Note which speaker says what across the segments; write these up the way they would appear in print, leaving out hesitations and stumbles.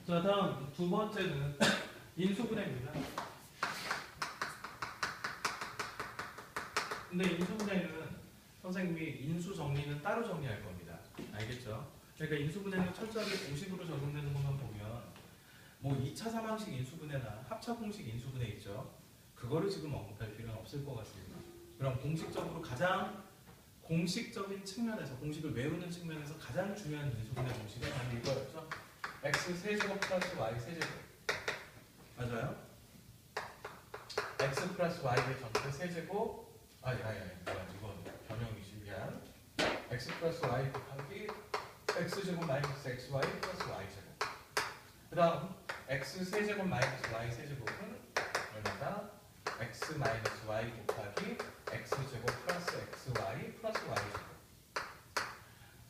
Speaker 1: 자, 다음 두 번째는 인수분해입니다. 근데 인수분해는 선생님이 인수 정리는 따로 정리할 겁니다. 알겠죠? 그러니까 인수분해는 철저하게 공식으로 적용되는 것만 보면 뭐 2차 사망식 인수분해나 합차 공식 인수분해 있죠? 그거를 지금 언급할 필요는 없을 것 같습니다. 그럼 공식적으로 가장 공식적인 측면에서 공식을 외우는 측면에서 가장 중요한 인수분해 공식은 바로 이거였죠? x 세제곱 플러스 y 세제곱 맞아요? x 플러스 y의 전체 세제곱 이건 변형이지 미안 x 플러스 y 곱하기 x제곱 마이너스 xy 플러스 y제곱 그 다음 x 세제곱 마이너스 y 세제곱은 얼마다? x 마이너스 y 곱하기 x제곱 플러스 xy 플러스 y제곱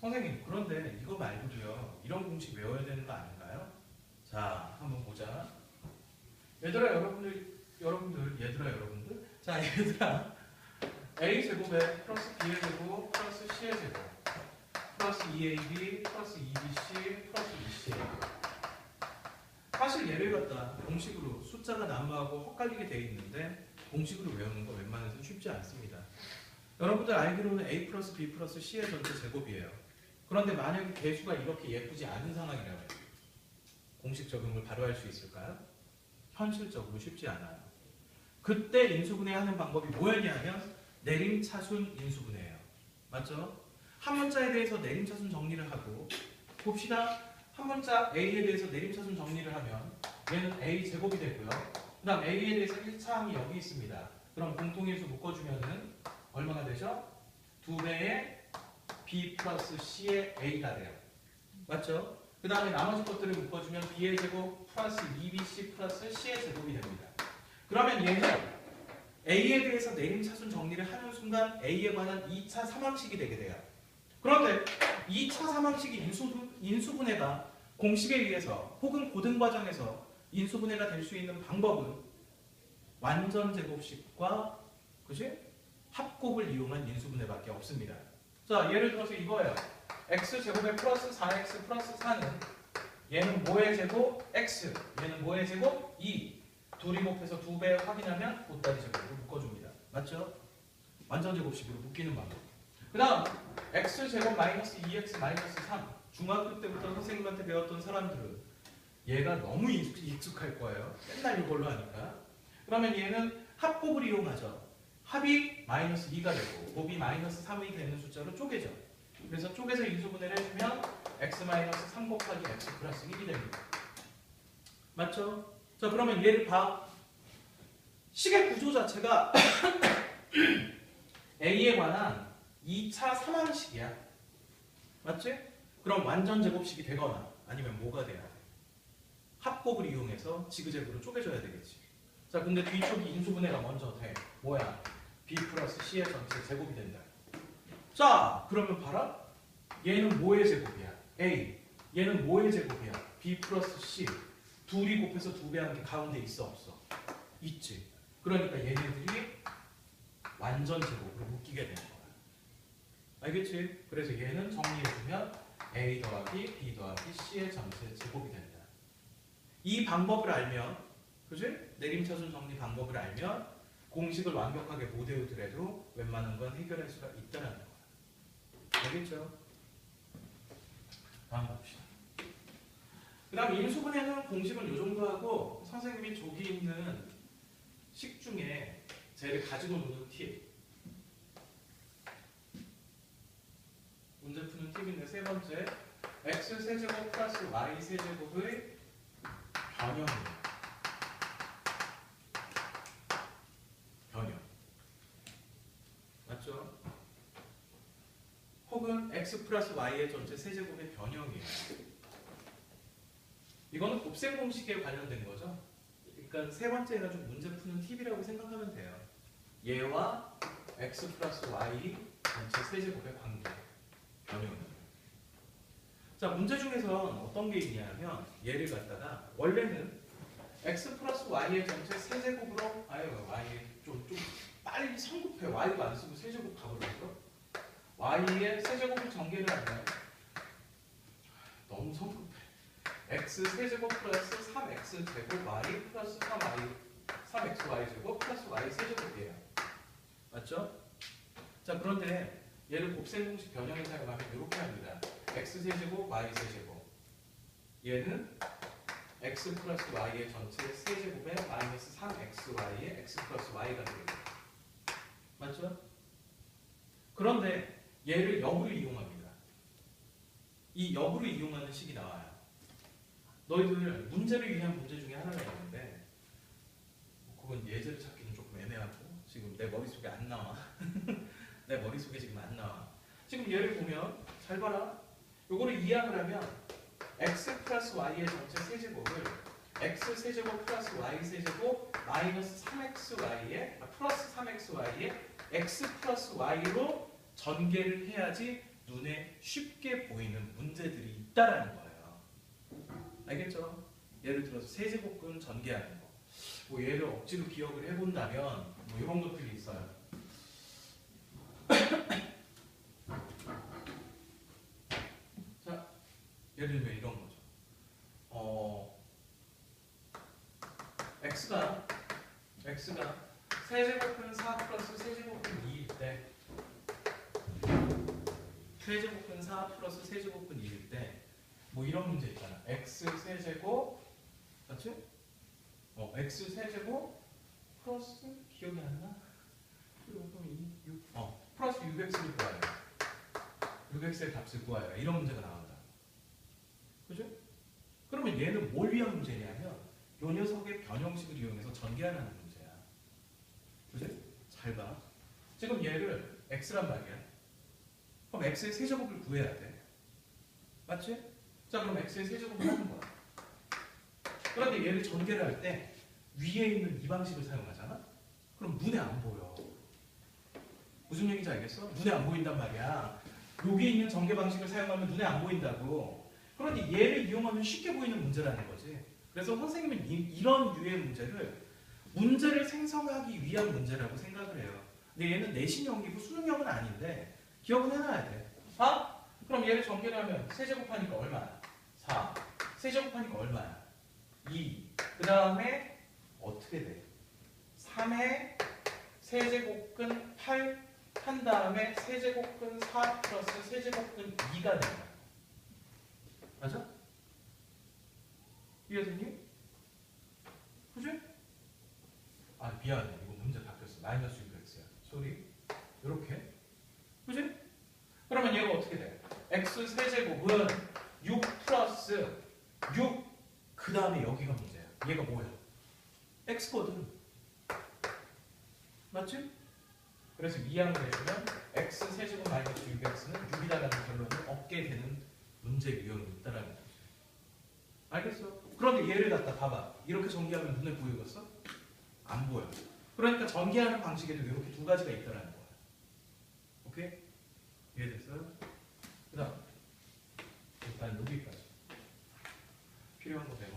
Speaker 1: 선생님 그런데 이거 말고도요 이런 공식 외워야 되는 거 아닌가요? 자 한번 보자 얘들아 여러분들 자 얘들아 a제곱에 플러스 b의 제곱 플러스 c의 제곱 플러스 2ab 플러스 2bc 플러스 2ca 사실 얘를 갖다 공식으로 숫자가 난무하고 헛갈리게 돼 있는데 공식으로 외우는 거 웬만해서 쉽지 않습니다. 여러분들 알기로는 a 플러스 b 플러스 c의 전체 제곱이에요. 그런데 만약에 개수가 이렇게 예쁘지 않은 상황이라면 공식 적용을 바로 할 수 있을까요? 현실적으로 쉽지 않아요. 그때 인수분해하는 방법이 뭐였냐면 내림차순 인수분해예요. 맞죠? 한 문자에 대해서 내림차순 정리를 하고 봅시다. 한 문자 A에 대해서 내림차순 정리를 하면 얘는 A 제곱이 되고요. 그 다음 A에 대해서 1차항이 여기 있습니다. 그럼 공통인수 묶어주면은 얼마가 되죠? 2배의 B 플러스 C의 A가 돼요. 맞죠? 그 다음에 나머지 것들을 묶어주면 B의 제곱 플러스 2BC 플러스 C의 제곱이 됩니다. 그러면 얘는 A에 대해서 내림차순 정리를 하는 순간 A에 관한 2차 삼항식이 되게 돼요. 그런데 2차 삼항식이 인수분해가 공식에 의해서 혹은 고등과정에서 인수분해가 될 수 있는 방법은 완전제곱식과 그치? 합곱을 이용한 인수분해밖에 없습니다. 자, 예를 들어서 이거예요. x제곱에 플러스 4x 플러스 4는 얘는 뭐의 제곱? x 얘는 뭐의 제곱? 2 둘이 곱해서 2배 확인하면 보따리 제곱으로 묶어줍니다. 맞죠? 완전제곱식으로 묶이는 방법. 그 다음 x제곱 마이너스 2x 마이너스 3 중학교 때부터 선생님한테 배웠던 사람들은 얘가 너무 익숙할 거예요. 맨날 이걸로 하니까. 그러면 얘는 합곱을 이용하죠. 합이 마이너스 2가 되고 곱이 마이너스 3이 되는 숫자로 쪼개죠. 그래서 쪼개서 인수분해를 해주면 x 마이너스 3 곱하기 x 플러스 1이 됩니다. 맞죠? 자 그러면 얘를 봐. 식의 구조 자체가 A에 관한 2차 삼항식이야. 맞지? 그럼 완전 제곱식이 되거나 아니면 뭐가 돼야 돼? 합곱을 이용해서 지그재그로 쪼개줘야 되겠지. 자 근데 뒤쪽이 인수분해가 먼저 돼. 뭐야? B 플러스 C의 전체 제곱이 된다. 자 그러면 봐라. 얘는 뭐의 제곱이야? A. 얘는 뭐의 제곱이야? B 플러스 C. 둘이 곱해서 2배하는 게 가운데 있어 없어? 있지. 그러니까 얘네들이 완전 제곱으로 묶이게 되는 거야. 알겠지? 그래서 얘는 정리해주면 A 더하기 B 더하기 C의 전체 제곱이 된다. 이 방법을 알면 그치? 내림차순 정리 방법을 알면 공식을 완벽하게 못 외우더라도 웬만한 건 해결할 수가 있다는 거야. 알겠죠? 다음 봅시다. 그 다음 인수분해는 공식은 이 정도 하고 선생님이 저기 있는 식 중에 쟤를 가지고 노는 팁 문제 푸는 팁인데 세 번째 x 세제곱 플러스 y 세제곱의 변형이에요. 변형 맞죠? 혹은 x 플러스 y의 전체 세제곱의 변형이에요. 이거는 곱셈 공식에 관련된 거죠. 그러니까 세 번째 해가지고 문제 푸는 팁이라고 생각하면 돼요. 얘와 x 플러스 y 전체 세제곱의 관계 변형. 자 문제 중에서 어떤 게 있냐면 얘를 갖다가 원래는 x 플러스 y의 전체 세제곱으로 y 좀 빨리 성급해. y가 안 쓰고 세제곱 가버렸어. y의 세제곱을 전개를 하면 너무 성급해. x 세제곱 플러스 3x 제곱 y 플러스 3xy 제곱 플러스 y 세제곱이에요. 맞죠? 자, 그런데 얘를 곱셈 공식 변형을 사용하면 이렇게 합니다. x 세제곱 y 세제곱. 얘는 x 플러스 y의 전체 세제곱에 마이너스 3xy의 x 플러스 y가 됩니다. 맞죠? 그런데 얘를 역으로 이용합니다. 이 역으로 이용하는 식이 나와요. 너희들 문제를 위한 문제 중에 하나가 있는데 그건 예제를 찾기는 조금 애매하고 지금 내 머릿속에 안 나와. 내 머릿속에 지금 안 나와. 지금 얘를 보면 잘 봐라. 요거를 이항을 하면 x 플러스 y의 전체 세제곱을 x 세제곱 플러스 y 세제곱 마이너스 3xy의 플러스 3xy의 x 플러스 y로 전개를 해야지 눈에 쉽게 보이는 문제들이 있다라는 거예요. 알겠죠? 예를 들어서 세제곱근 전개하는 거. 뭐 얘를 억지로 기억을 해본다면 뭐 이런 것들이 있어요. 자, 예를 들면 이런 거죠. x가 세제곱근 4 플러스 세제곱근 2일 때 세제곱근 4 플러스 세제곱근 2일 때 뭐 이런 문제 있잖아. x 세제곱 맞지? x 세제곱 플러스 기억이 안 나? 플러스 6x를 구하여. 6x의 값을 구하여. 이런 문제가 나온다. 그죠? 그러면 얘는 뭘 위한 문제냐면 요 녀석의 변형식을 이용해서 전개하는 문제야. 그지? 잘 봐. 지금 얘를 x란 말이야. 그럼 x의 세제곱을 구해야 돼. 맞지? 자, 그럼 x의 세제곱을 하는 거야. 그런데 얘를 전개를 할 때 위에 있는 이 방식을 사용하잖아? 그럼 눈에 안 보여. 무슨 얘기인지 알겠어? 눈에 안 보인단 말이야. 여기 있는 전개 방식을 사용하면 눈에 안 보인다고. 그런데 얘를 이용하면 쉽게 보이는 문제라는 거지. 그래서 선생님은 이런 유의 문제를 생성하기 위한 문제라고 생각을 해요. 근데 얘는 내신형이고 수능형은 아닌데 기억은 해놔야 돼. 4? 그럼 얘를 전개를 하면 세제곱하니까 얼마야? 4. 세제곱하니까 얼마야? 2. 그 다음에 어떻게 돼? 3의 세제곱근 8 한 다음에 세제곱근 4 플러스 세제곱근 2가 된다. 맞아? 이해되니? 그지? 아, 미안해. 이거 문제 바뀌었어. 마이너스 6x야. 소리. 이렇게. 그지? 그러면 얘가 어떻게 돼? x 세제곱은 6 플러스 6. 그 다음에 여기가 문제야. 얘가 뭐야? x거든. 맞지? 그래서 이항을 해주면 x 세제곱 마이너스 6x는 6이다라는 결론을 얻게 되는 문제 유형이 있다라는 거지. 알겠어? 그런데 얘를 갖다 봐봐. 이렇게 전개하면 눈에 보이겠어? 안 보여. 그러니까 전개하는 방식에도 이렇게 두 가지가 있다라는 거야. 오케이? 이해됐어요? 그 다음 일단 여기까지 필요한 거 배워.